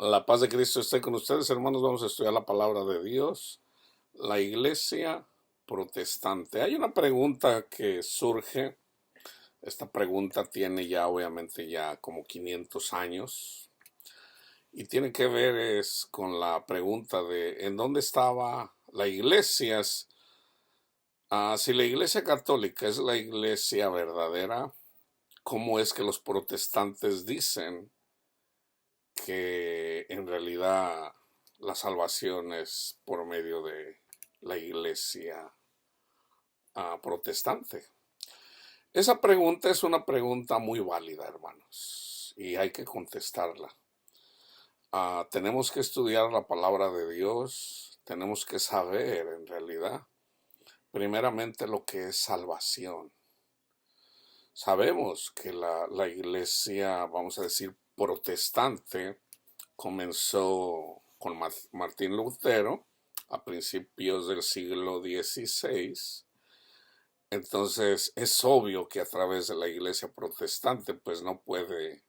La paz de Cristo esté con ustedes, hermanos. Vamos a estudiar la palabra de Dios. La iglesia protestante. Hay una pregunta que surge. Esta pregunta tiene ya, obviamente, ya como 500 años. Y tiene que ver con la pregunta de ¿en dónde estaba la iglesia? Si la iglesia católica es la iglesia verdadera, ¿cómo es que los protestantes dicen que en realidad la salvación es por medio de la iglesia protestante? Esa pregunta es una pregunta muy válida, hermanos, y hay que contestarla. Tenemos que estudiar la palabra de Dios, tenemos que saber en realidad, primeramente, lo que es salvación. Sabemos que la iglesia, vamos a decir, protestante, comenzó con Martín Lutero a principios del siglo XVI. Entonces es obvio que a través de la iglesia protestante pues no puede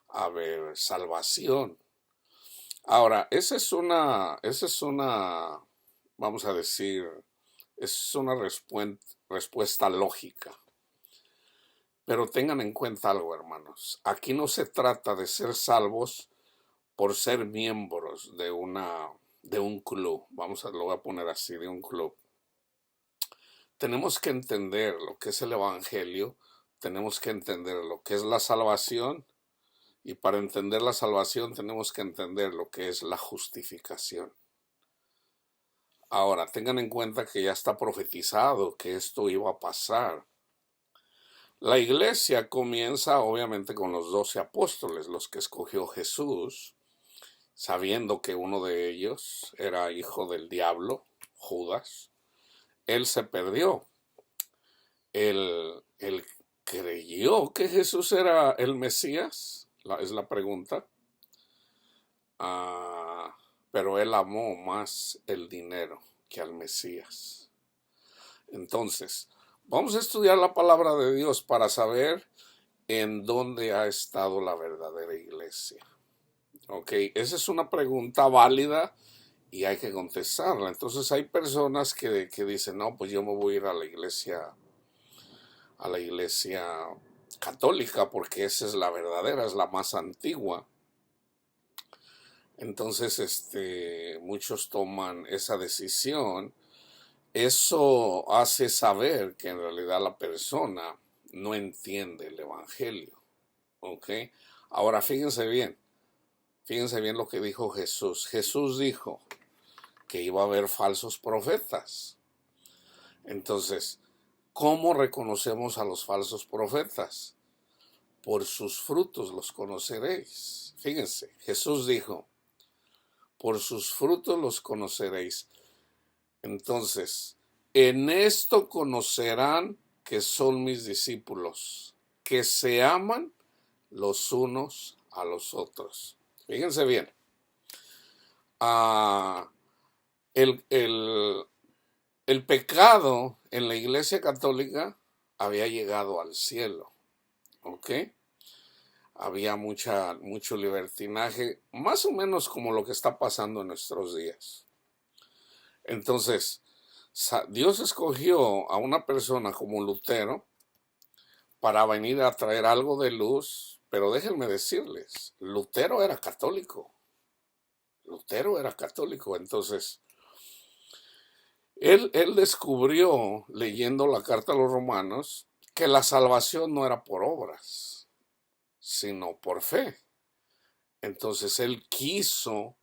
haber salvación. Ahora, vamos a decir, es una respuesta lógica. Pero tengan en cuenta algo, hermanos. Aquí no se trata de ser salvos por ser miembros de un club. Lo voy a poner así, de un club. Tenemos que entender lo que es el evangelio, tenemos que entender lo que es la salvación, y para entender la salvación tenemos que entender lo que es la justificación. Ahora, tengan en cuenta que ya está profetizado que esto iba a pasar. La iglesia comienza obviamente con los 12 apóstoles, los que escogió Jesús, sabiendo que uno de ellos era hijo del diablo, Judas. Él se perdió. Él creyó que Jesús era el Mesías, es la pregunta. Pero él amó más el dinero que al Mesías. Entonces, vamos a estudiar la palabra de Dios para saber en dónde ha estado la verdadera iglesia. Ok, esa es una pregunta válida y hay que contestarla. Entonces hay personas que dicen, no, pues yo me voy a ir a la iglesia católica porque esa es la verdadera, es la más antigua. Entonces, muchos toman esa decisión. Eso hace saber que en realidad la persona no entiende el evangelio. ¿Ok? Ahora fíjense bien lo que dijo Jesús. Jesús dijo que iba a haber falsos profetas. Entonces, ¿cómo reconocemos a los falsos profetas? Por sus frutos los conoceréis. Fíjense, Jesús dijo, por sus frutos los conoceréis. Entonces, en esto conocerán que son mis discípulos, que se aman los unos a los otros. Fíjense bien. El pecado en la Iglesia Católica había llegado al cielo. ¿Ok? Había mucho libertinaje, más o menos como lo que está pasando en nuestros días. Entonces, Dios escogió a una persona como Lutero para venir a traer algo de luz, pero déjenme decirles, Lutero era católico. Entonces, él descubrió, leyendo la carta a los romanos, que la salvación no era por obras, sino por fe. Entonces él quiso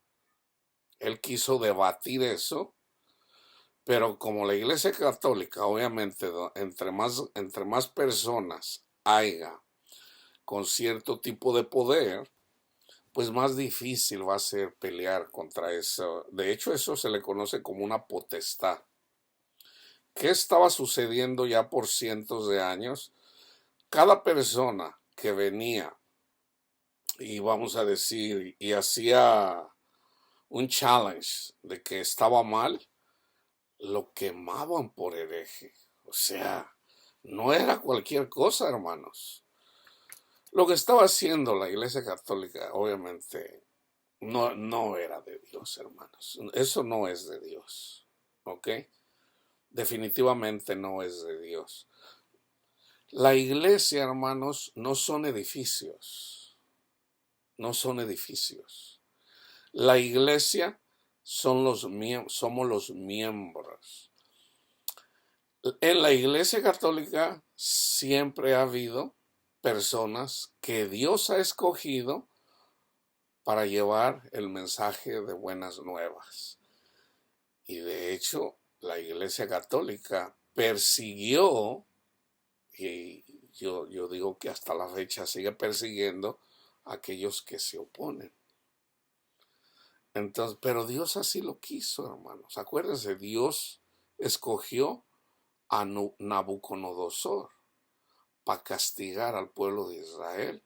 debatir eso, pero como la Iglesia Católica, obviamente, entre más personas haya con cierto tipo de poder, pues más difícil va a ser pelear contra eso. De hecho, eso se le conoce como una potestad. ¿Qué estaba sucediendo ya por cientos de años? Cada persona que venía y vamos a decir, y hacía un challenge de que estaba mal, lo quemaban por hereje. O sea, no era cualquier cosa, hermanos. Lo que estaba haciendo la Iglesia Católica, obviamente, No, no era de Dios, hermanos. Eso no es de Dios. ¿Ok? Definitivamente no es de Dios. La iglesia, hermanos, no son edificios. No son edificios. La iglesia somos los miembros. En la iglesia católica siempre ha habido personas que Dios ha escogido para llevar el mensaje de buenas nuevas. Y de hecho, la iglesia católica persiguió, y yo digo que hasta la fecha sigue persiguiendo a aquellos que se oponen. Entonces, pero Dios así lo quiso, hermanos. Acuérdense, Dios escogió a Nabucodonosor para castigar al pueblo de Israel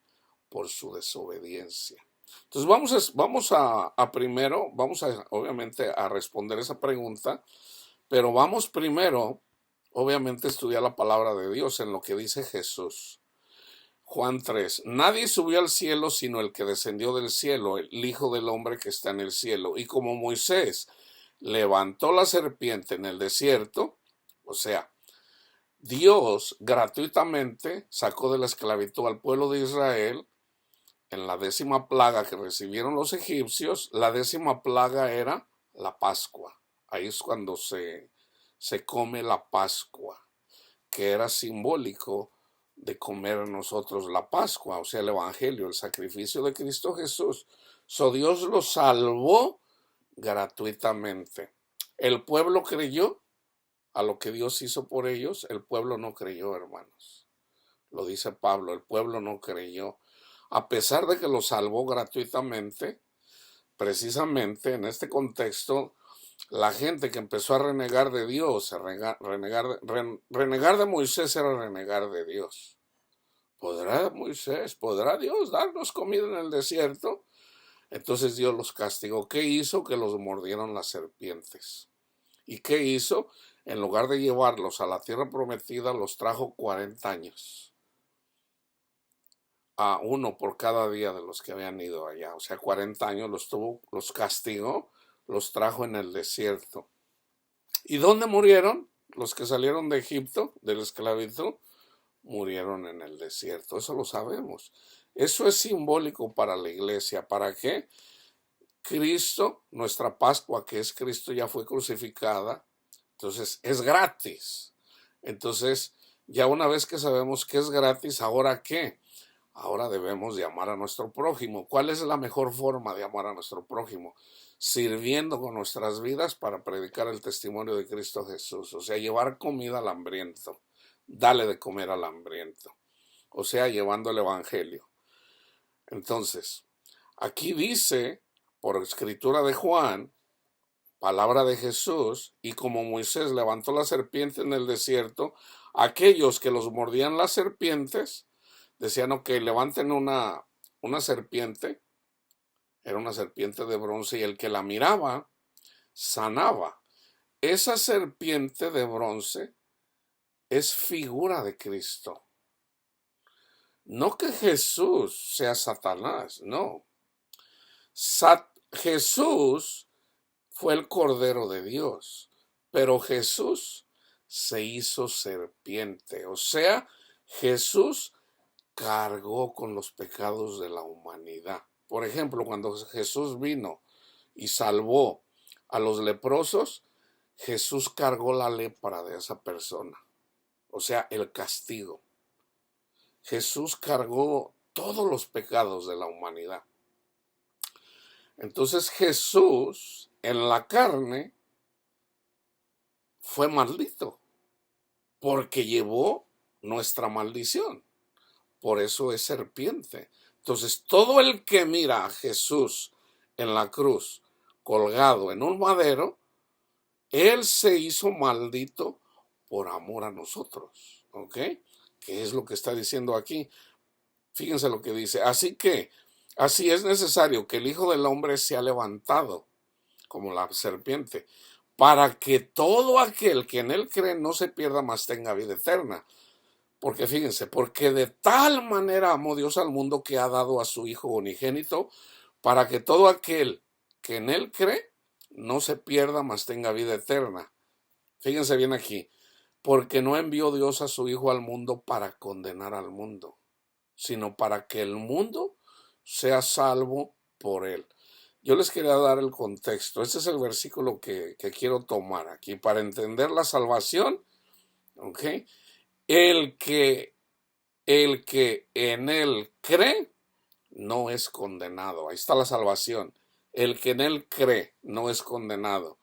por su desobediencia. Entonces vamos obviamente a responder esa pregunta, pero vamos primero, obviamente, a estudiar la palabra de Dios en lo que dice Jesús. Juan 3, nadie subió al cielo sino el que descendió del cielo, el Hijo del Hombre que está en el cielo. Y como Moisés levantó la serpiente en el desierto, o sea, Dios gratuitamente sacó de la esclavitud al pueblo de Israel en la 10ª plaga que recibieron los egipcios. La 10ª plaga era la Pascua. Ahí es cuando se come la Pascua, que era simbólico de comer nosotros la Pascua, o sea, el Evangelio, el sacrificio de Cristo Jesús. Dios lo salvó gratuitamente. El pueblo creyó a lo que Dios hizo por ellos. El pueblo no creyó, hermanos. Lo dice Pablo, el pueblo no creyó. A pesar de que lo salvó gratuitamente, precisamente en este contexto, la gente que empezó a renegar de Dios, renegar de Moisés era renegar de Dios. ¿Podrá Dios darnos comida en el desierto? Entonces Dios los castigó. ¿Qué hizo? Que los mordieron las serpientes. ¿Y qué hizo? En lugar de llevarlos a la tierra prometida, los trajo 40 años. A uno por cada día de los que habían ido allá. O sea, 40 años los castigó, los trajo en el desierto. ¿Y dónde murieron? Los que salieron de Egipto, de la esclavitud, murieron en el desierto. Eso lo sabemos. Eso es simbólico para la iglesia. ¿Para qué? Cristo, nuestra Pascua, que es Cristo, ya fue crucificada. Entonces, es gratis. Entonces, ya una vez que sabemos que es gratis, ¿ahora qué? Ahora debemos de amar a nuestro prójimo. ¿Cuál es la mejor forma de amar a nuestro prójimo? Sirviendo con nuestras vidas para predicar el testimonio de Cristo Jesús. O sea, llevar comida al hambriento. Dale de comer al hambriento. O sea, llevando el evangelio. Entonces, aquí dice, por escritura de Juan, palabra de Jesús, y como Moisés levantó la serpiente en el desierto, aquellos que los mordían las serpientes, decían, ok, levanten una serpiente, era una serpiente de bronce, y el que la miraba, sanaba. Esa serpiente de bronce es figura de Cristo. No que Jesús sea Satanás, no. Jesús fue el Cordero de Dios, pero Jesús se hizo serpiente, o sea, Jesús cargó con los pecados de la humanidad. Por ejemplo, cuando Jesús vino y salvó a los leprosos, Jesús cargó la lepra de esa persona, o sea, el castigo. Jesús cargó todos los pecados de la humanidad. Entonces Jesús en la carne fue maldito porque llevó nuestra maldición. Por eso es serpiente. Entonces todo el que mira a Jesús en la cruz colgado en un madero, él se hizo maldito por amor a nosotros. ¿Ok? ¿Qué es lo que está diciendo aquí? Fíjense lo que dice. Así es necesario que el Hijo del Hombre sea levantado como la serpiente, para que todo aquel que en él cree no se pierda, mas tenga vida eterna. Porque fíjense, porque de tal manera amó Dios al mundo que ha dado a su Hijo unigénito, para que todo aquel que en él cree no se pierda, mas tenga vida eterna. Fíjense bien aquí, porque no envió Dios a su Hijo al mundo para condenar al mundo, sino para que el mundo sea salvo por él. Yo les quería dar el contexto. Este es el versículo que quiero tomar aquí para entender la salvación. ¿Ok? El que en él cree no es condenado. Ahí está la salvación. El que en él cree no es condenado.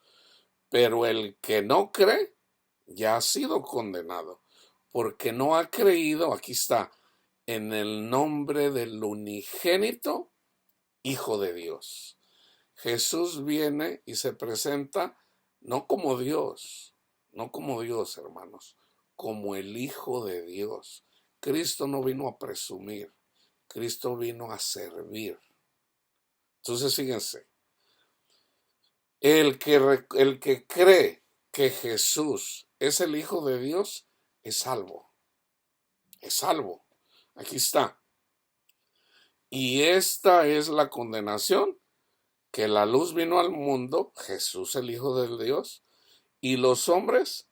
Pero el que no cree ya ha sido condenado. Porque no ha creído, aquí está, en el nombre del unigénito Hijo de Dios. Jesús viene y se presenta no como Dios, no como Dios, hermanos, como el Hijo de Dios. Cristo no vino a presumir, Cristo vino a servir. Entonces, fíjense, el que cree que Jesús es el Hijo de Dios es salvo, es salvo. Aquí está. Y esta es la condenación, que la luz vino al mundo, Jesús el Hijo de Dios, y los hombres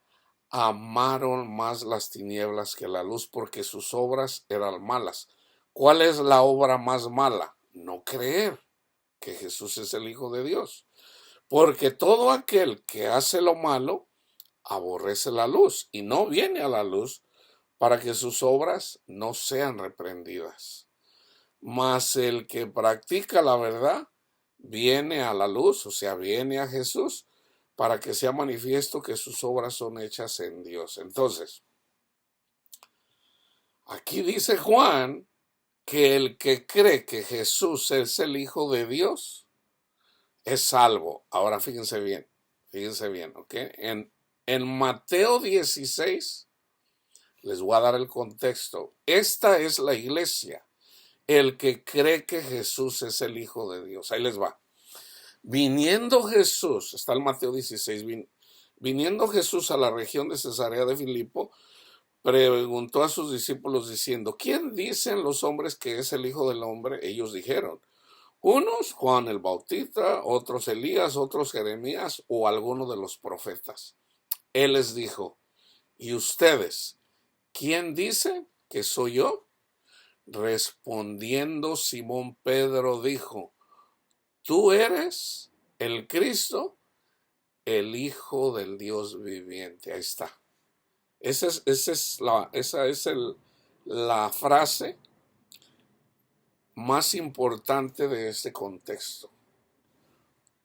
amaron más las tinieblas que la luz porque sus obras eran malas. ¿Cuál es la obra más mala? No creer que Jesús es el Hijo de Dios. Porque todo aquel que hace lo malo aborrece la luz y no viene a la luz para que sus obras no sean reprendidas. Mas el que practica la verdad viene a la luz, o sea, viene a Jesús, para que sea manifiesto que sus obras son hechas en Dios. Entonces, aquí dice Juan que el que cree que Jesús es el Hijo de Dios es salvo. Ahora fíjense bien, ¿ok? En Mateo 16, les voy a dar el contexto. Esta es la iglesia, el que cree que Jesús es el Hijo de Dios. Ahí les va. Viniendo Jesús, está el Mateo 16, viniendo Jesús a la región de Cesarea de Filipo, preguntó a sus discípulos diciendo, ¿quién dicen los hombres que es el Hijo del Hombre? Ellos dijeron, unos Juan el Bautista, otros Elías, otros Jeremías o alguno de los profetas. Él les dijo, ¿y ustedes? ¿Quién dice que soy yo? Respondiendo Simón Pedro dijo, tú eres el Cristo, el Hijo del Dios viviente. Ahí está. Esa es la frase más importante de este contexto.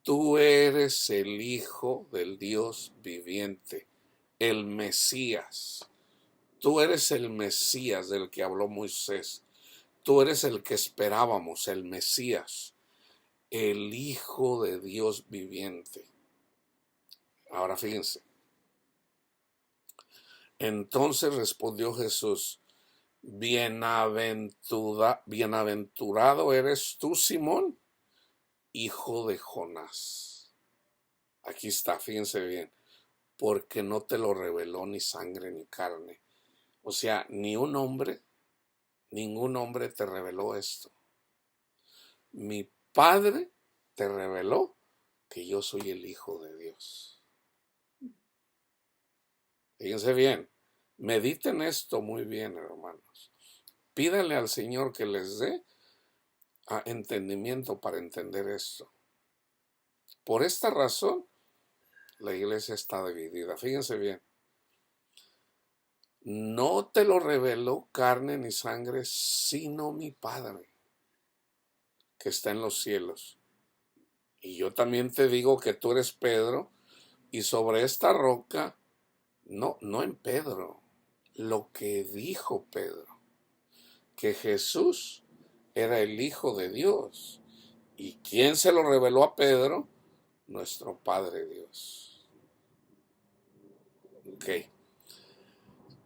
Tú eres el Hijo del Dios viviente, el Mesías. Tú eres el Mesías del que habló Moisés. Tú eres el que esperábamos, el Mesías, el Hijo de Dios viviente. Ahora fíjense. Entonces respondió Jesús, bienaventurado eres tú, Simón, hijo de Jonás. Aquí está, fíjense bien, porque no te lo reveló ni sangre ni carne. O sea, ningún hombre te reveló esto. Mi Padre te reveló que yo soy el Hijo de Dios. Fíjense bien, mediten esto muy bien, hermanos. Pídanle al Señor que les dé entendimiento para entender esto. Por esta razón, la iglesia está dividida. Fíjense bien. No te lo reveló carne ni sangre, sino mi Padre, que está en los cielos. Y yo también te digo que tú eres Pedro, y sobre esta roca, no en Pedro, lo que dijo Pedro, que Jesús era el Hijo de Dios. ¿Y quién se lo reveló a Pedro? Nuestro Padre Dios. Ok.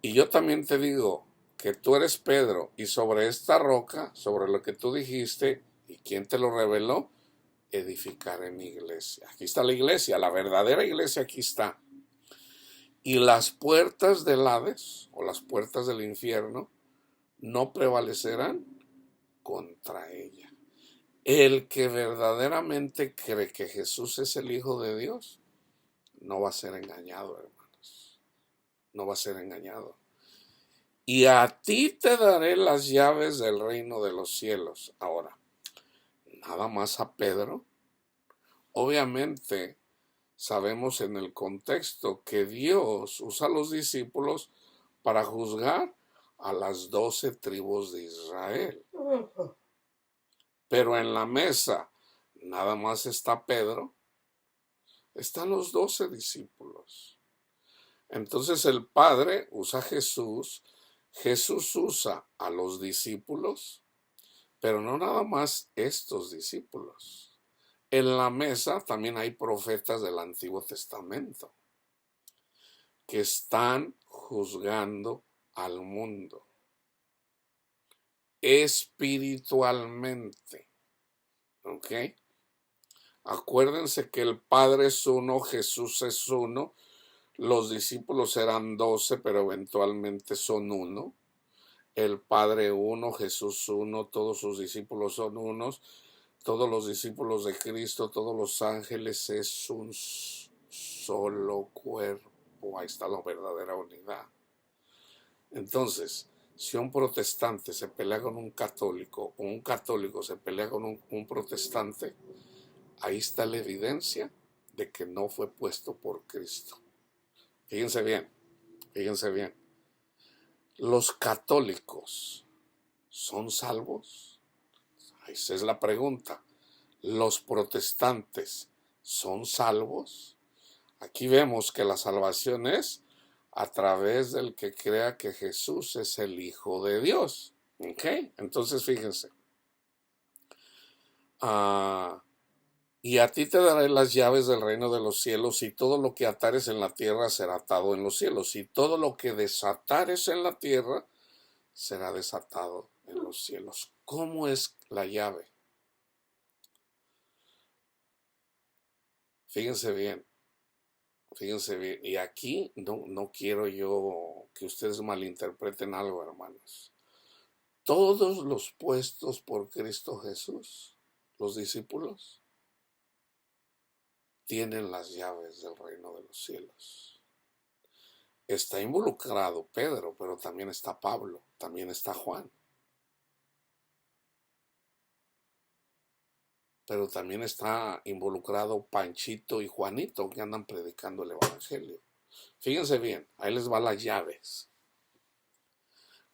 Y yo también te digo que tú eres Pedro, y sobre esta roca, sobre lo que tú dijiste, ¿y quién te lo reveló? Edificaré mi iglesia. Aquí está la iglesia, la verdadera iglesia aquí está. Y las puertas del Hades, o las puertas del infierno, no prevalecerán contra ella. El que verdaderamente cree que Jesús es el Hijo de Dios, no va a ser engañado, hermanos. No va a ser engañado. Y a ti te daré las llaves del reino de los cielos. Ahora, nada más a Pedro. Obviamente, sabemos en el contexto que Dios usa a los discípulos para juzgar a las 12 tribus de Israel. Pero en la mesa nada más está Pedro, están los 12 discípulos. Entonces el Padre usa a Jesús, Jesús usa a los discípulos, pero no nada más estos discípulos. En la mesa también hay profetas del Antiguo Testamento que están juzgando al mundo espiritualmente. ¿Ok? Acuérdense que el Padre es uno, Jesús es uno, los discípulos eran 12, pero eventualmente son uno. El Padre uno, Jesús uno, todos sus discípulos son unos, todos los discípulos de Cristo, todos los ángeles es un solo cuerpo. Ahí está la verdadera unidad. Entonces, si un protestante se pelea con un católico o un católico se pelea con un protestante, ahí está la evidencia de que no fue puesto por Cristo. Fíjense bien, fíjense bien. ¿Los católicos son salvos? Esa es la pregunta. ¿Los protestantes son salvos? Aquí vemos que la salvación es a través del que crea que Jesús es el Hijo de Dios. ¿Ok? Entonces fíjense. Y a ti te daré las llaves del reino de los cielos, y todo lo que atares en la tierra será atado en los cielos, y todo lo que desatares en la tierra será desatado en los cielos. ¿Cómo es la llave? Fíjense bien, fíjense bien. Y aquí no quiero yo que ustedes malinterpreten algo, hermanos. Todos los puestos por Cristo Jesús, los discípulos, tienen las llaves del reino de los cielos. Está involucrado Pedro, pero también está Pablo, también está Juan. Pero también está involucrado Panchito y Juanito, que andan predicando el evangelio. Fíjense bien, ahí les va las llaves.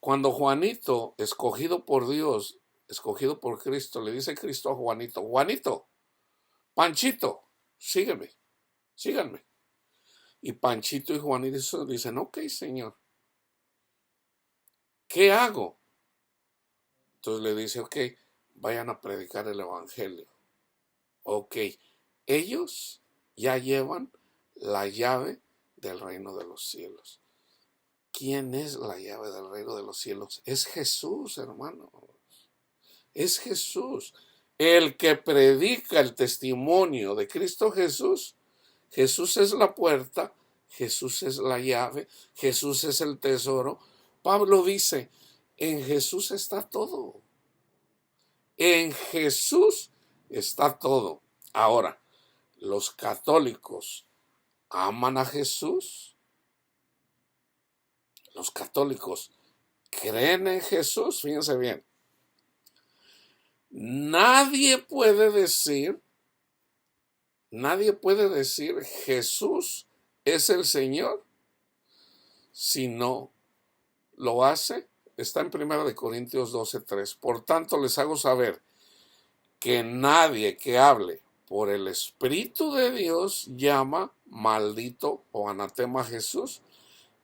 Cuando Juanito, escogido por Dios, escogido por Cristo, le dice Cristo a Juanito: Juanito, Panchito, sígueme, síganme. Y Panchito y Juanito dicen: ok, Señor, ¿qué hago? Entonces le dice: ok, vayan a predicar el evangelio. Ok, ellos ya llevan la llave del reino de los cielos. ¿Quién es la llave del reino de los cielos? Es Jesús, hermanos. Es Jesús. El que predica el testimonio de Cristo Jesús. Jesús es la puerta, Jesús es la llave, Jesús es el tesoro. Pablo dice: en Jesús está todo. En Jesús está todo. Ahora, los católicos aman a Jesús. Los católicos creen en Jesús. Fíjense bien. Nadie puede decir Jesús es el Señor si no lo hace. Está en 1 Corintios 12:3. Por tanto, les hago saber que nadie que hable por el Espíritu de Dios llama maldito o anatema a Jesús,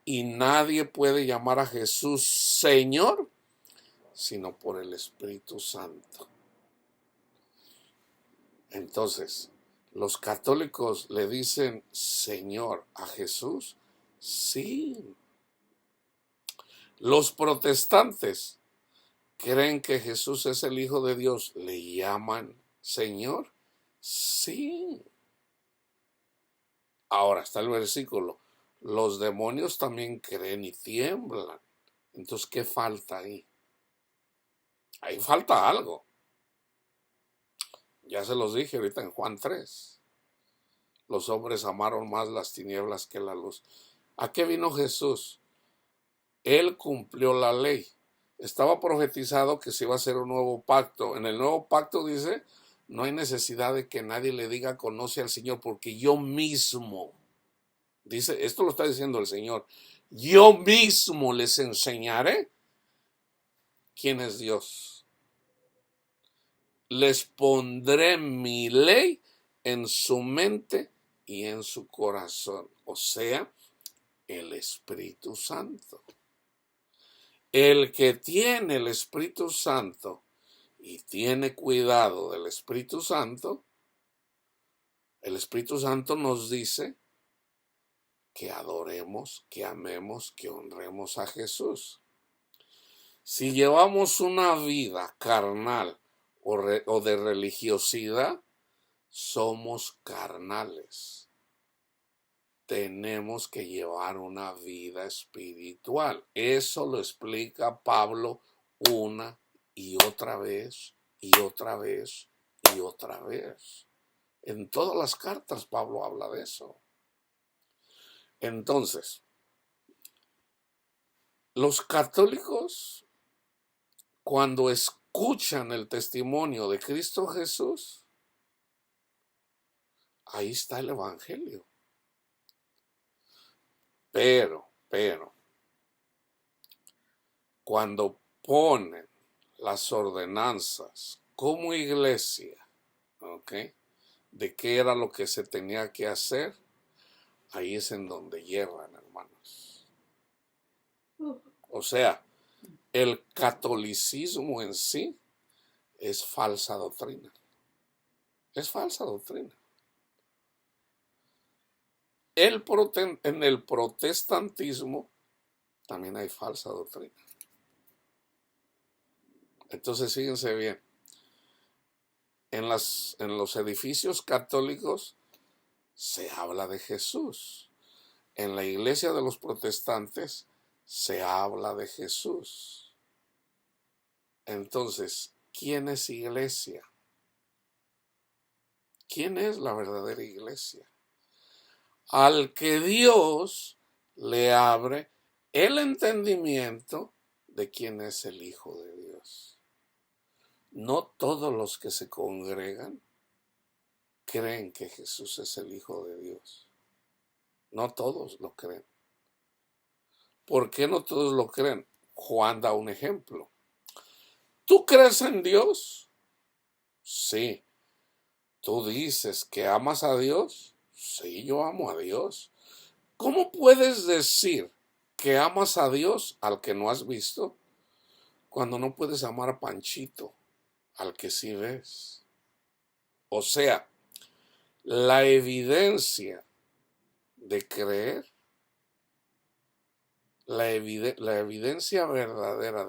y nadie puede llamar a Jesús Señor sino por el Espíritu Santo. Entonces, ¿los católicos le dicen Señor a Jesús? Sí. Los protestantes creen que Jesús es el Hijo de Dios, ¿le llaman Señor? Sí. Ahora está el versículo: los demonios también creen y tiemblan. Entonces, ¿qué falta ahí? Ahí falta algo. Ya se los dije ahorita en Juan 3. Los hombres amaron más las tinieblas que la luz. ¿A qué vino Jesús? Él cumplió la ley. Estaba profetizado que se iba a hacer un nuevo pacto. En el nuevo pacto dice, no hay necesidad de que nadie le diga conoce al Señor, porque yo mismo, dice, esto lo está diciendo el Señor, yo mismo les enseñaré quién es Dios. Les pondré mi ley en su mente y en su corazón. O sea, el Espíritu Santo. El que tiene el Espíritu Santo y tiene cuidado del Espíritu Santo, el Espíritu Santo nos dice que adoremos, que amemos, que honremos a Jesús. Si llevamos una vida carnal o de religiosidad, somos carnales. Tenemos que llevar una vida espiritual. Eso lo explica Pablo una y otra vez, y otra vez, y otra vez. En todas las cartas Pablo habla de eso. Entonces, los católicos, cuando escuchan el testimonio de Cristo Jesús, ahí está el Evangelio. Pero, cuando ponen las ordenanzas como iglesia, ¿ok?, de qué era lo que se tenía que hacer, ahí es en donde hierran, hermanos. O sea, el catolicismo en sí es falsa doctrina. Es falsa doctrina. En el protestantismo también hay falsa doctrina. Entonces, fíjense bien, en los edificios católicos se habla de Jesús. En la iglesia de los protestantes se habla de Jesús. Entonces, ¿quién es iglesia? ¿Quién es la verdadera iglesia? Al que Dios le abre el entendimiento de quién es el Hijo de Dios. No todos los que se congregan creen que Jesús es el Hijo de Dios. No todos lo creen. ¿Por qué no todos lo creen? Juan da un ejemplo. ¿Tú crees en Dios? Sí. ¿Tú dices que amas a Dios? Sí, yo amo a Dios. ¿Cómo puedes decir que amas a Dios al que no has visto cuando no puedes amar a Panchito, al que sí ves? O sea, la evidencia de creer, la evidencia verdadera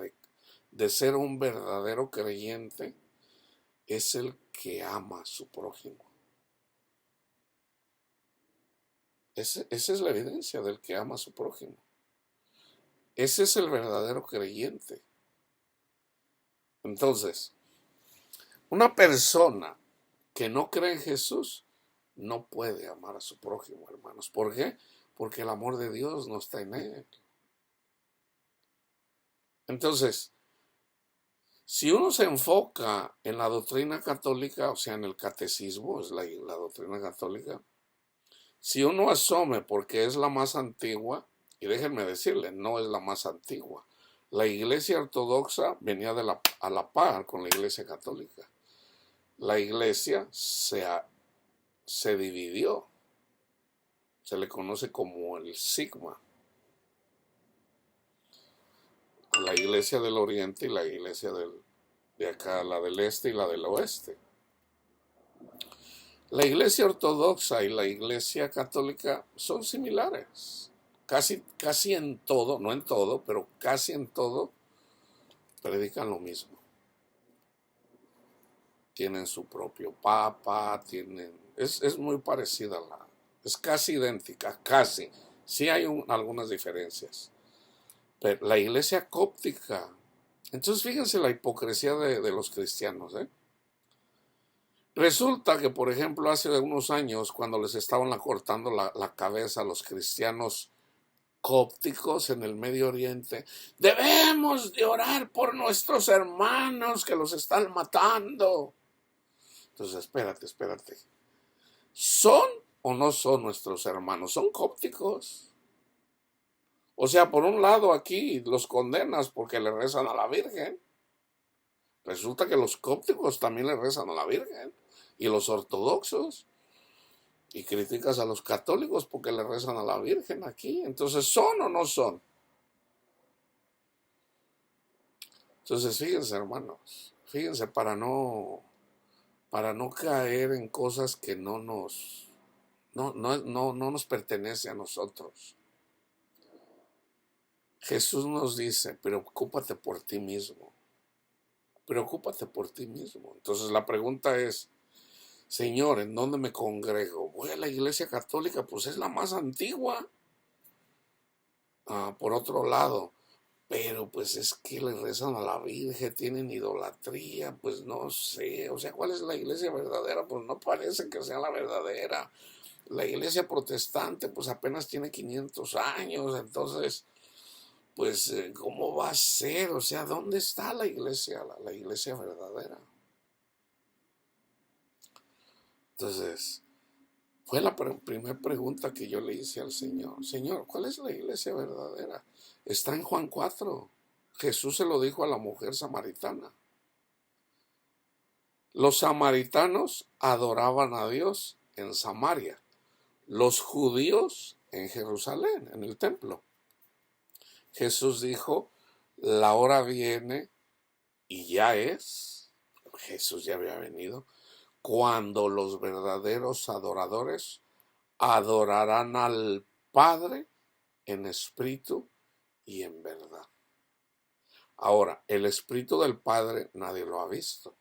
de ser un verdadero creyente es el que ama a su prójimo. Esa es la evidencia del que ama a su prójimo. Ese es el verdadero creyente. Entonces, una persona que no cree en Jesús no puede amar a su prójimo, hermanos. ¿Por qué? Porque el amor de Dios no está en él. Entonces, si uno se enfoca en la doctrina católica, o sea, en el catecismo, es la doctrina católica, si uno asume porque es la más antigua, y déjenme decirle, no es la más antigua. La iglesia ortodoxa venía a la par con la iglesia católica. La iglesia se dividió. Se le conoce como el sigma. La iglesia del oriente y la iglesia de acá, la del este y la del oeste. La iglesia ortodoxa y la iglesia católica son similares. Casi en todo, no en todo, pero casi en todo, predican lo mismo. Tienen su propio papa, es muy parecida es casi idéntica, casi. Sí hay algunas diferencias. Pero la iglesia cóptica, entonces fíjense la hipocresía de los cristianos, ¿eh? Resulta que, por ejemplo, hace unos años, cuando les estaban cortando la cabeza a los cristianos cópticos en el Medio Oriente, debemos de orar por nuestros hermanos que los están matando. Entonces, espérate. ¿Son o no son nuestros hermanos? Son cópticos. O sea, por un lado aquí los condenas porque le rezan a la Virgen. Resulta que los cópticos también le rezan a la Virgen. Y los ortodoxos. Y criticas a los católicos porque le rezan a la Virgen aquí. Entonces, ¿son o no son? Entonces, fíjense, hermanos. Fíjense para no caer en cosas que no nos pertenece a nosotros. Jesús nos dice, preocúpate por ti mismo. Preocúpate por ti mismo. Entonces la pregunta es, Señor, ¿en dónde me congrego? Voy a la iglesia católica, pues es la más antigua. Por otro lado, pero pues es que le rezan a la Virgen, tienen idolatría, pues no sé. O sea, ¿cuál es la iglesia verdadera? Pues no parece que sea la verdadera. La iglesia protestante pues apenas tiene 500 años, entonces pues ¿cómo va a ser? O sea, ¿dónde está la iglesia verdadera? Entonces, fue la primera pregunta que yo le hice al Señor. Señor, ¿cuál es la iglesia verdadera? Está en Juan 4. Jesús se lo dijo a la mujer samaritana. Los samaritanos adoraban a Dios en Samaria. Los judíos en Jerusalén, en el templo. Jesús dijo, la hora viene y ya es, Jesús ya había venido, cuando los verdaderos adoradores adorarán al Padre en espíritu y en verdad. Ahora, el espíritu del Padre nadie lo ha visto,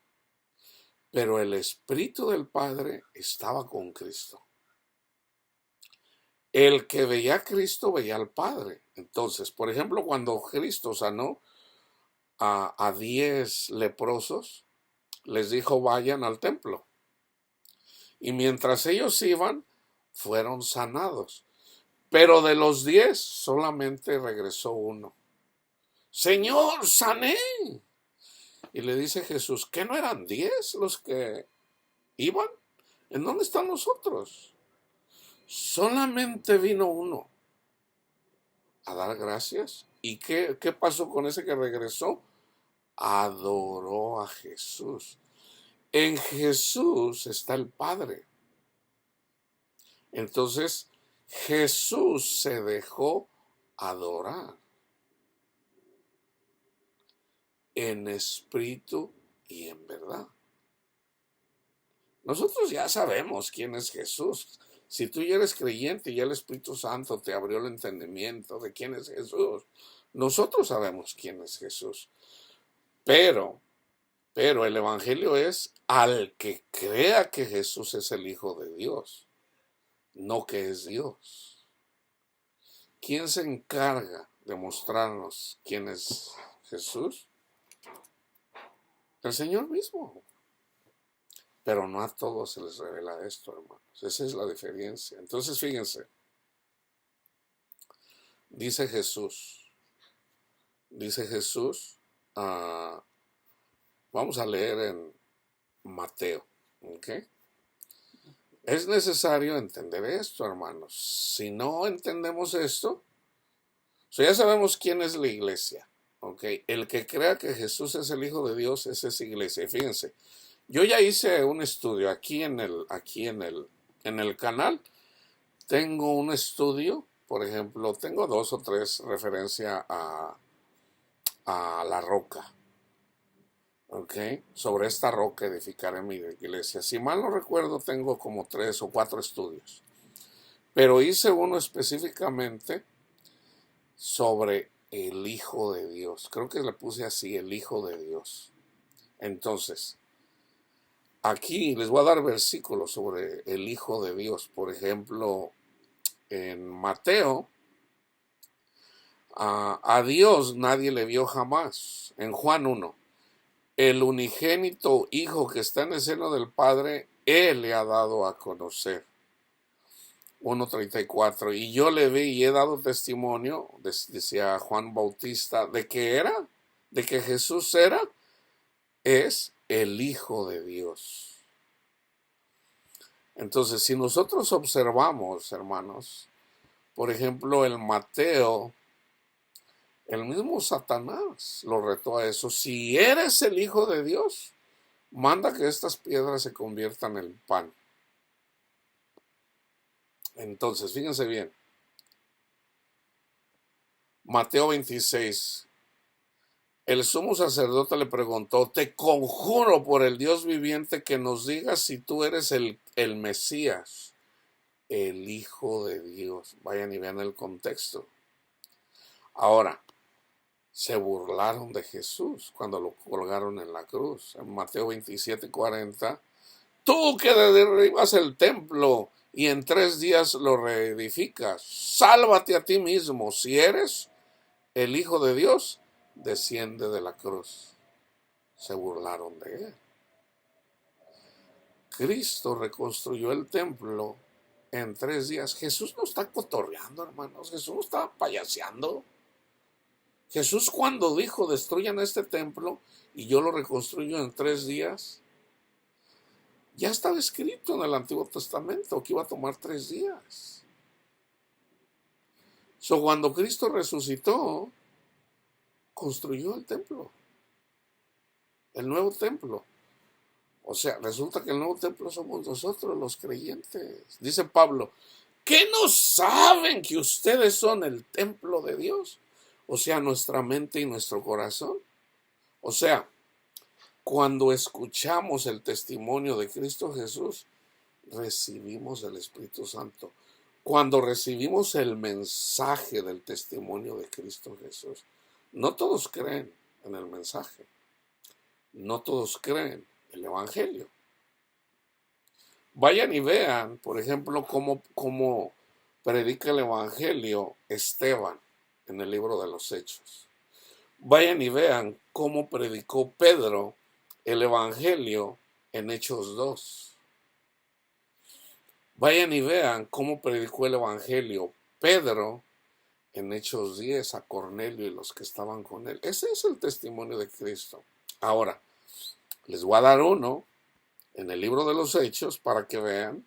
pero el espíritu del Padre estaba con Cristo. El que veía a Cristo veía al Padre. Entonces, por ejemplo, cuando Cristo sanó a 10 leprosos, les dijo vayan al templo. Y mientras ellos iban, fueron sanados. Pero de los 10 solamente regresó uno. Señor, sané. Y le dice Jesús, ¿qué no eran 10 los que iban? ¿En dónde están los otros? Solamente vino uno a dar gracias. ¿Y qué pasó con ese que regresó? Adoró a Jesús. En Jesús está el Padre. Entonces, Jesús se dejó adorar en espíritu y en verdad. Nosotros ya sabemos quién es Jesús. Si tú ya eres creyente y ya el Espíritu Santo te abrió el entendimiento de quién es Jesús, nosotros sabemos quién es Jesús. Pero el Evangelio es al que crea que Jesús es el Hijo de Dios, no que es Dios. ¿Quién se encarga de mostrarnos quién es Jesús? El Señor mismo. Pero no a todos se les revela esto, hermanos. Esa es la diferencia. Entonces, fíjense, dice Jesús, uh, vamos a leer en Mateo, ¿ok? Es necesario entender esto, hermanos. Si no entendemos esto, ya sabemos quién es la iglesia, ¿ok? El que crea que Jesús es el Hijo de Dios, esa es iglesia. Y fíjense, yo ya hice un estudio aquí en el canal. Tengo un estudio, por ejemplo, tengo 2 o 3 referencias a la roca. ¿Ok? Sobre esta roca edificaré mi iglesia. Si mal no recuerdo, tengo como 3 o 4 estudios. Pero hice uno específicamente sobre el Hijo de Dios. Creo que le puse así, el Hijo de Dios. Entonces, aquí les voy a dar versículos sobre el Hijo de Dios. Por ejemplo, en Mateo, a Dios nadie le vio jamás. En Juan 1. el unigénito Hijo que está en el seno del Padre, Él le ha dado a conocer. 1:34. Y yo le vi y he dado testimonio, decía Juan Bautista, de que era, de que Jesús es el Hijo de Dios. Entonces, si nosotros observamos, hermanos, por ejemplo, el Mateo, el mismo Satanás lo retó a eso. Si eres el Hijo de Dios, manda que estas piedras se conviertan en pan. Entonces, fíjense bien. Mateo 26. El sumo sacerdote le preguntó, te conjuro por el Dios viviente que nos digas si tú eres el Mesías, el Hijo de Dios. Vayan y vean el contexto. Ahora, se burlaron de Jesús cuando lo colgaron en la cruz. En Mateo 27:40, tú que derribas el templo y en 3 días lo reedificas, sálvate a ti mismo. Si eres el Hijo de Dios, desciende de la cruz. Se burlaron de él. Cristo reconstruyó el templo en 3 días. Jesús no está cotorreando, hermanos. Jesús no está payaseando. Jesús, cuando dijo destruyan este templo y yo lo reconstruyo en 3 días, ya estaba escrito en el Antiguo Testamento que iba a tomar 3 días. Cuando Cristo resucitó, construyó el templo, el nuevo templo. O sea, resulta que el nuevo templo somos nosotros los creyentes. Dice Pablo, ¿qué no saben que ustedes son el templo de Dios? O sea, nuestra mente y nuestro corazón. O sea, cuando escuchamos el testimonio de Cristo Jesús, recibimos el Espíritu Santo. Cuando recibimos el mensaje del testimonio de Cristo Jesús, no todos creen en el mensaje. No todos creen el Evangelio. Vayan y vean, por ejemplo, cómo predica el Evangelio Esteban en el libro de los Hechos. Vayan y vean cómo predicó Pedro el Evangelio en Hechos 2. Vayan y vean cómo predicó el Evangelio Pedro en Hechos 10 a Cornelio y los que estaban con él. Ese es el testimonio de Cristo. Ahora, les voy a dar uno en el libro de los Hechos para que vean,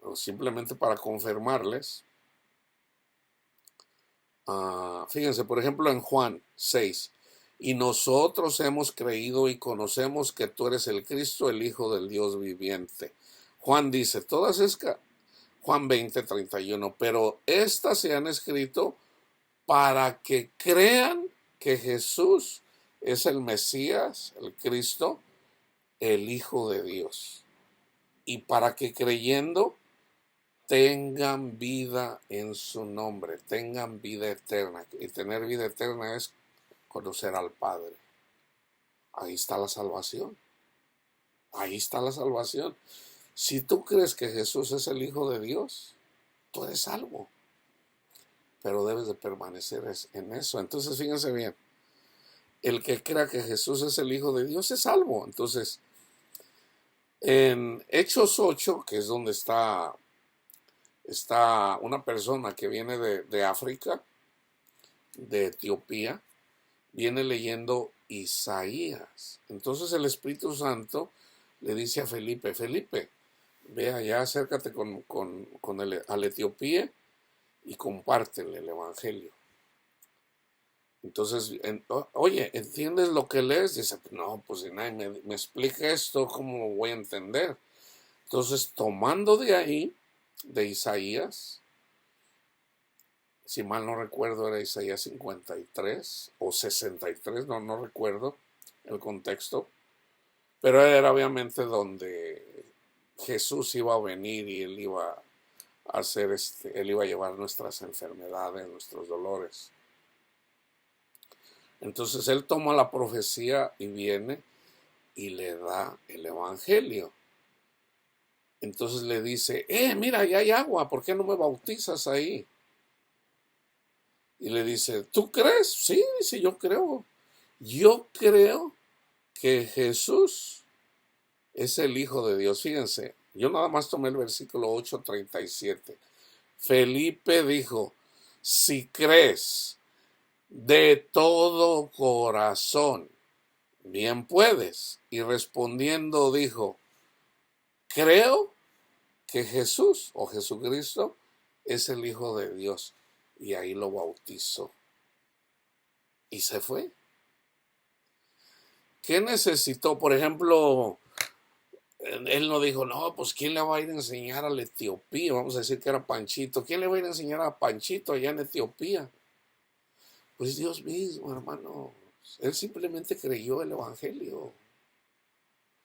o simplemente para confirmarles. Fíjense, por ejemplo, en Juan 6. Y nosotros hemos creído y conocemos que tú eres el Cristo, el Hijo del Dios viviente. Juan dice, Juan 20:31, pero estas se han escrito para que crean que Jesús es el Mesías, el Cristo, el Hijo de Dios. Y para que creyendo tengan vida en su nombre, tengan vida eterna. Y tener vida eterna es conocer al Padre. Ahí está la salvación. Ahí está la salvación. Si tú crees que Jesús es el Hijo de Dios, tú eres salvo. Pero debes de permanecer en eso. Entonces, fíjense bien. El que crea que Jesús es el Hijo de Dios es salvo. Entonces, en Hechos 8, que es donde está una persona que viene de África, de Etiopía, viene leyendo Isaías. Entonces el Espíritu Santo le dice a Felipe, ve allá, acércate al Etiopía y compártele el Evangelio. Entonces, oye, ¿entiendes lo que lees? Dice, no, pues si nadie me explica esto, ¿cómo voy a entender? Entonces, tomando de ahí, de Isaías, si mal no recuerdo era Isaías 53 o 63, no recuerdo el contexto, pero era obviamente donde Jesús iba a venir y él iba a hacer él iba a llevar nuestras enfermedades, nuestros dolores. Entonces él toma la profecía y viene y le da el Evangelio. Entonces le dice, mira, ya hay agua, ¿por qué no me bautizas ahí? Y le dice, ¿tú crees? Sí, dice, yo creo. Yo creo que Jesús es el Hijo de Dios. Fíjense, yo nada más tomé el versículo 8:37. Felipe dijo, si crees de todo corazón, bien puedes. Y respondiendo dijo, creo que Jesús o Jesucristo es el Hijo de Dios. Y ahí lo bautizó. Y se fue. ¿Qué necesitó? Por ejemplo, él no dijo, no, pues ¿quién le va a ir a enseñar al Etiopía? Vamos a decir que era Panchito. ¿Quién le va a ir a enseñar a Panchito allá en Etiopía? Pues Dios mismo, hermano. Él simplemente creyó el Evangelio.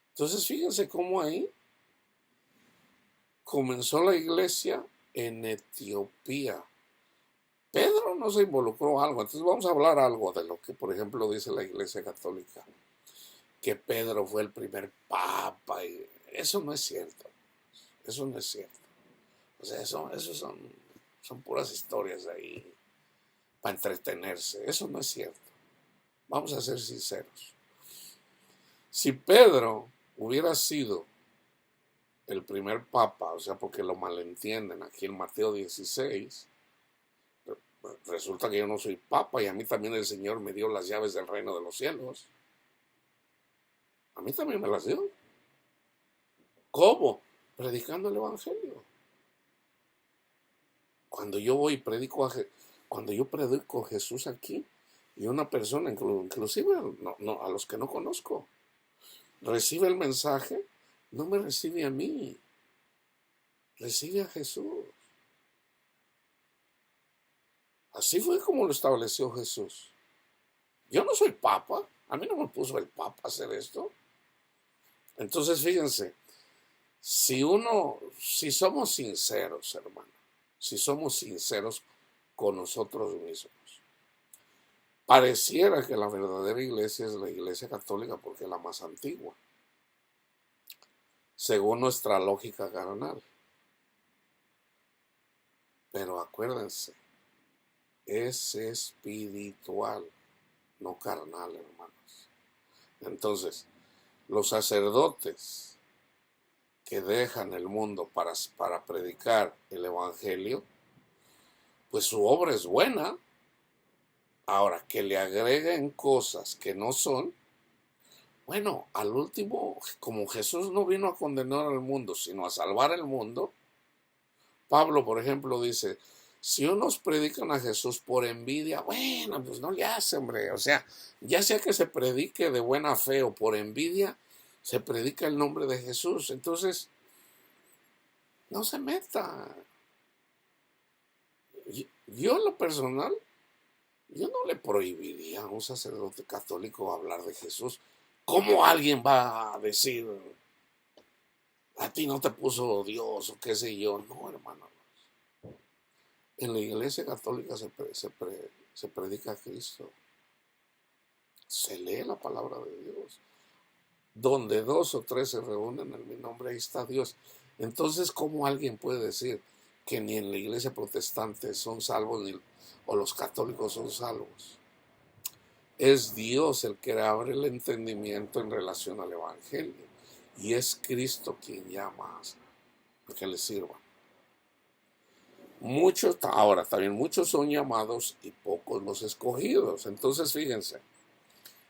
Entonces fíjense cómo ahí comenzó la iglesia en Etiopía. Pedro no se involucró algo. Entonces vamos a hablar algo de lo que, por ejemplo, dice la iglesia católica. Que Pedro fue el primer papa. Y eso no es cierto. Eso no es cierto. O sea, eso son puras historias ahí para entretenerse. Eso no es cierto. Vamos a ser sinceros. Si Pedro hubiera sido el primer papa, o sea, porque lo malentienden aquí en Mateo 16, resulta que yo no soy papa y a mí también el Señor me dio las llaves del reino de los cielos. A mí también me las dio. ¿Cómo? Predicando el Evangelio. Cuando yo voy y cuando yo predico a Jesús aquí, y una persona, inclusive a los que no conozco, recibe el mensaje, no me recibe a mí, recibe a Jesús. Así fue como lo estableció Jesús. Yo no soy papa, a mí no me puso el papa a hacer esto. Entonces fíjense, si somos sinceros, hermano, si somos sinceros con nosotros mismos, pareciera que la verdadera iglesia es la iglesia católica porque es la más antigua, según nuestra lógica carnal. Pero acuérdense, es espiritual, no carnal, hermanos. Entonces, los sacerdotes que dejan el mundo para predicar el Evangelio, pues su obra es buena. Ahora, que le agreguen cosas que no son, bueno, al último, como Jesús no vino a condenar al mundo, sino a salvar el mundo, Pablo, por ejemplo, dice, si unos predican a Jesús por envidia, bueno, pues no le hace, hombre. O sea, ya sea que se predique de buena fe o por envidia, se predica el nombre de Jesús. Entonces, no se meta. Yo en lo personal, yo no le prohibiría a un sacerdote católico hablar de Jesús. ¿Cómo alguien va a decir, a ti no te puso Dios o qué sé yo? No, hermano. En la iglesia católica se predica a Cristo. Se lee la palabra de Dios. Donde dos o tres se reúnen en mi nombre, ahí está Dios. Entonces, ¿cómo alguien puede decir que ni en la iglesia protestante son salvos o los católicos son salvos? Es Dios el que abre el entendimiento en relación al Evangelio. Y es Cristo quien llama a que le sirvan. Ahora también muchos son llamados y pocos los escogidos. Entonces fíjense,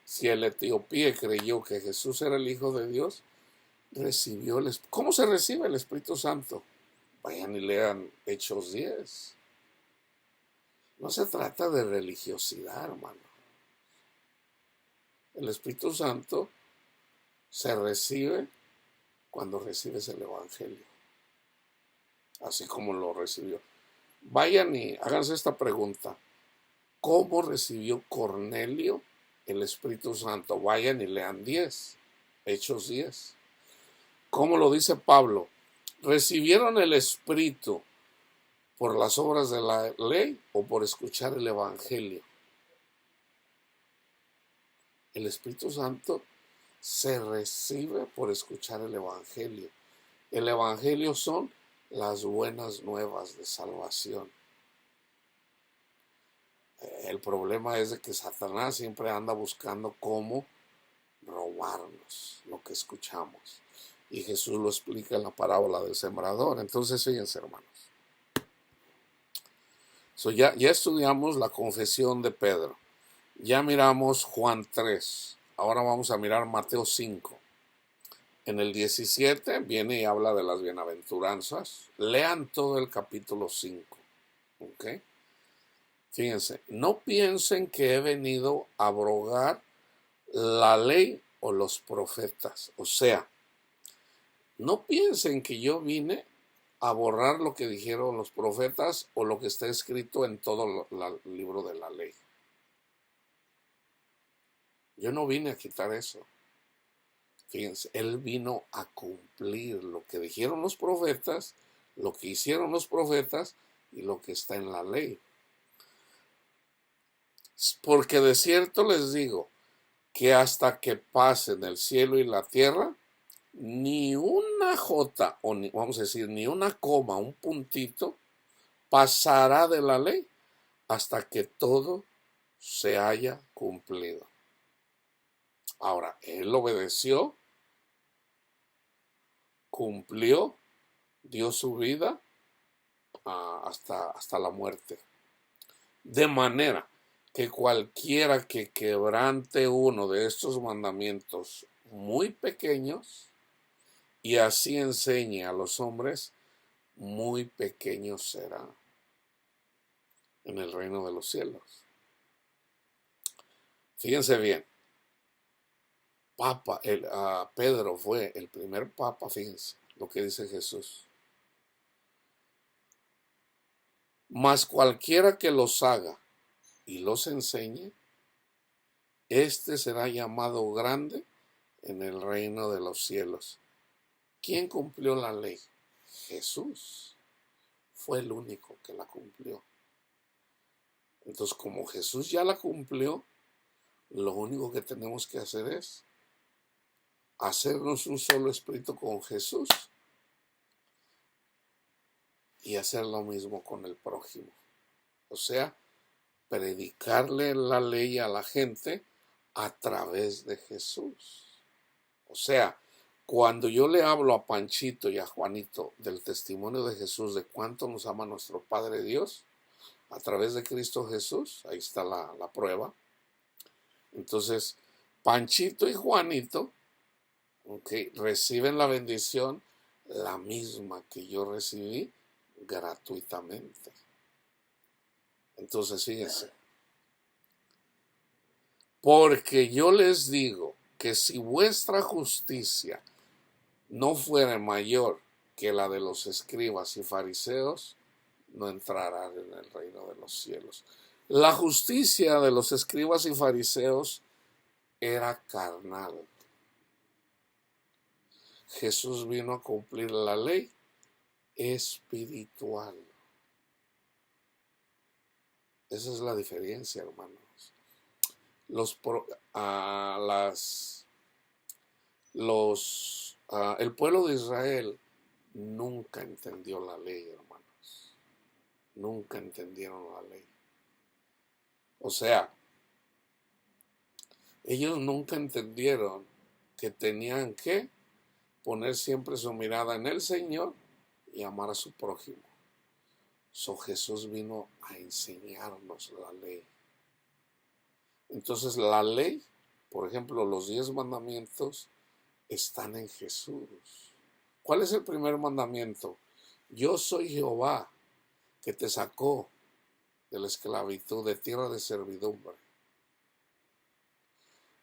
si el etíope creyó que Jesús era el Hijo de Dios, ¿cómo se recibe el Espíritu Santo? Vayan y lean Hechos 10. No se trata de religiosidad, hermano. El Espíritu Santo se recibe cuando recibes el Evangelio, así como lo recibió. Vayan y háganse esta pregunta. ¿Cómo recibió Cornelio el Espíritu Santo? Vayan y lean Hechos 10. ¿Cómo lo dice Pablo? ¿Recibieron el Espíritu por las obras de la ley o por escuchar el Evangelio? El Espíritu Santo se recibe por escuchar el Evangelio. El Evangelio son las buenas nuevas de salvación. El problema es de que Satanás siempre anda buscando cómo robarnos lo que escuchamos. Y Jesús lo explica en la parábola del sembrador. Entonces, fíjense, hermanos. Ya estudiamos la confesión de Pedro. Ya miramos Juan 3. Ahora vamos a mirar Mateo 5. En el 17 viene y habla de las bienaventuranzas. Lean todo el capítulo 5. ¿Ok? Fíjense, no piensen que he venido a abrogar la ley o los profetas. O sea, no piensen que yo vine a borrar lo que dijeron los profetas o lo que está escrito en todo el libro de la ley. Yo no vine a quitar eso. Fíjense, Él vino a cumplir lo que dijeron los profetas, lo que hicieron los profetas y lo que está en la ley. Porque de cierto les digo que hasta que pasen el cielo y la tierra, ni una jota, o vamos a decir, ni una coma, un puntito, pasará de la ley hasta que todo se haya cumplido. Ahora, Él obedeció, cumplió, dio su vida hasta la muerte. De manera que cualquiera que quebrante uno de estos mandamientos muy pequeños y así enseñe a los hombres, muy pequeño será en el reino de los cielos. Fíjense bien, Pedro fue el primer papa, fíjense lo que dice Jesús. Mas cualquiera que los haga y los enseñe, este será llamado grande en el reino de los cielos. ¿Quién cumplió la ley? Jesús. Fue el único que la cumplió. Entonces, como Jesús ya la cumplió, lo único que tenemos que hacer es hacernos un solo espíritu con Jesús y hacer lo mismo con el prójimo. O sea, predicarle la ley a la gente a través de Jesús. O sea, cuando yo le hablo a Panchito y a Juanito del testimonio de Jesús, de cuánto nos ama nuestro Padre Dios, a través de Cristo Jesús, ahí está la prueba. Entonces, Panchito y Juanito, reciben la bendición la misma que yo recibí gratuitamente. Entonces, fíjense, porque yo les digo que si vuestra justicia no fuere mayor que la de los escribas y fariseos, no entrarán en el reino de los cielos. La justicia de los escribas y fariseos era carnal. Jesús vino a cumplir la ley espiritual. Esa es la diferencia, hermanos. El pueblo de Israel nunca entendió la ley, hermanos. Nunca entendieron la ley. O sea, ellos nunca entendieron que tenían que poner siempre su mirada en el Señor y amar a su prójimo. Jesús vino a enseñarnos la ley. Entonces la ley, por ejemplo, los 10 mandamientos están en Jesús. ¿Cuál es el primer mandamiento? Yo soy Jehová, que te sacó de la esclavitud, de tierra de servidumbre.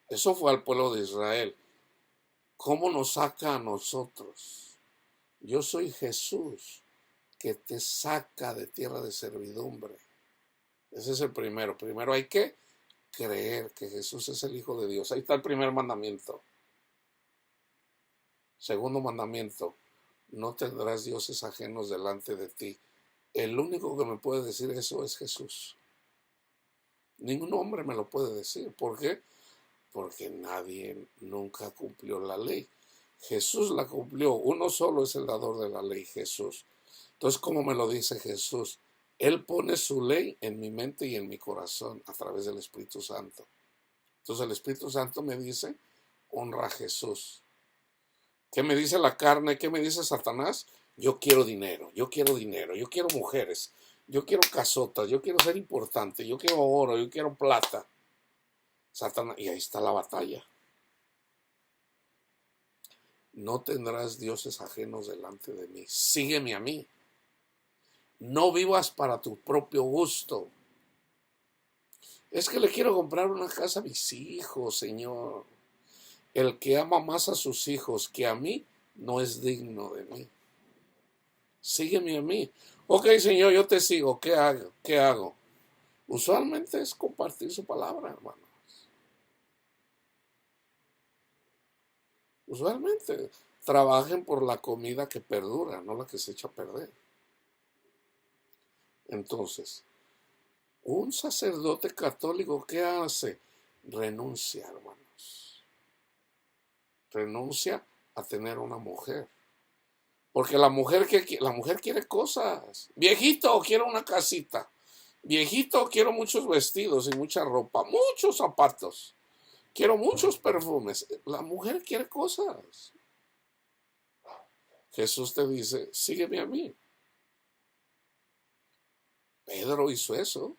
Eso fue al pueblo de Israel. ¿Cómo nos saca a nosotros? Yo soy Jesús, que te saca de tierra de servidumbre. Ese es el primero. Primero hay que creer que Jesús es el Hijo de Dios. Ahí está el primer mandamiento. Segundo mandamiento, no tendrás dioses ajenos delante de ti. El único que me puede decir eso es Jesús. Ningún hombre me lo puede decir. ¿Por qué? Porque nadie nunca cumplió la ley. Jesús la cumplió. Uno solo es el dador de la ley, Jesús. Entonces, ¿cómo me lo dice Jesús? Él pone su ley en mi mente y en mi corazón a través del Espíritu Santo. Entonces el Espíritu Santo me dice, honra a Jesús. ¿Qué me dice la carne? ¿Qué me dice Satanás? Yo quiero dinero, yo quiero dinero, yo quiero mujeres, yo quiero casotas, yo quiero ser importante, yo quiero oro, yo quiero plata. Satanás, y ahí está la batalla. No tendrás dioses ajenos delante de mí. Sígueme a mí. No vivas para tu propio gusto. Es que le quiero comprar una casa a mis hijos, Señor. El que ama más a sus hijos que a mí no es digno de mí. Sígueme a mí. Ok, Señor, yo te sigo. ¿Qué hago? ¿Qué hago? Usualmente es compartir su palabra, hermanos. Usualmente trabajen por la comida que perdura, no la que se echa a perder. Entonces, un sacerdote católico, ¿qué hace? Renuncia, hermanos. Renuncia a tener una mujer. Porque la mujer quiere cosas. Viejito, quiero una casita. Viejito, quiero muchos vestidos y mucha ropa, muchos zapatos. Quiero muchos perfumes. La mujer quiere cosas. Jesús te dice, sígueme a mí. Pedro hizo eso.